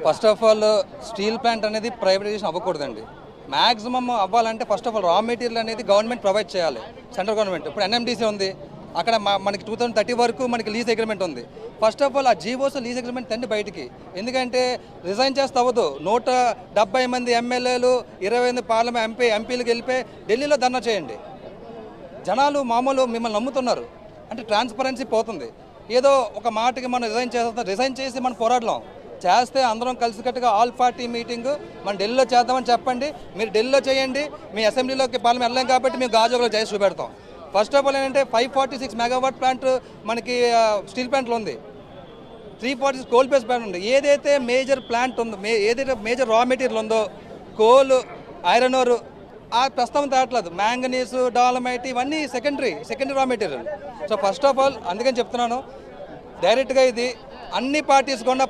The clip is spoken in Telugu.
First of all steel plant అనేది ప్రైవేటైజేషన్ అవ్వకూడదండి. మ్యాక్సిమం అవ్వాలంటే first of all raw material అనేది గవర్నమెంట్ ప్రొవైడ్ చేయాలి. సెంట్రల్ గవర్నమెంట్ ఇప్పుడు ఎన్ఎండిసి ఉంది, అక్కడ మనకి 2030 వరకు మనకి లీజ్ అగ్రిమెంట్ ఉంది. ఫస్ట్ ఆఫ్ ఆల్ ఆ జీవోస్ లీజ్ అగ్రిమెంట్ తండి బయటికి, ఎందుకంటే రిజైన్ చేస్తే అవ్వదు. 170 మంది ఎమ్మెల్యేలు 28 పార్లమెంట్ ఎంపీలకు వెళ్ళిపోయి ఢిల్లీలో ధర్నా చేయండి. జనాలు మామూలు మిమ్మల్ని నమ్ముతున్నారు అంటే ట్రాన్స్పరెన్సీ పోతుంది. ఏదో ఒక మాటకి మనం రిజైన్ చేసి మనం పోరాడలేం. చేస్తే అందరం కలిసికట్టుగా ఆల్ పార్టీ మీటింగ్ మనం ఢిల్లీలో చేద్దామని చెప్పండి. మీరు ఢిల్లీలో చేయండి, మీ అసెంబ్లీలోకి పార్లమెంట్ వెళ్ళాం కాబట్టి మేము గాజులో చేసి చూపెడతాం. ఫస్ట్ ఆఫ్ ఆల్ ఏంటంటే 546 మెగావాట్ ప్లాంట్ మనకి స్టీల్ ప్లాంట్లో ఉంది, 346 కోల్ బేస్ ప్లాంట్ ఉంది. ఏదైతే మేజర్ ప్లాంట్ ఉందో, ఏదైతే మేజర్ రా మెటీరియల్ ఉందో కోల్, ఐరన్ ఓర్ ఆ ప్రస్తుతం తేట్లేదు. మ్యాంగనీస్, డాలమైట్ ఇవన్నీ secondary raw material. So first of all అందుకని చెప్తున్నాను, డైరెక్ట్గా ఇది అన్ని పార్టీస్ కూడా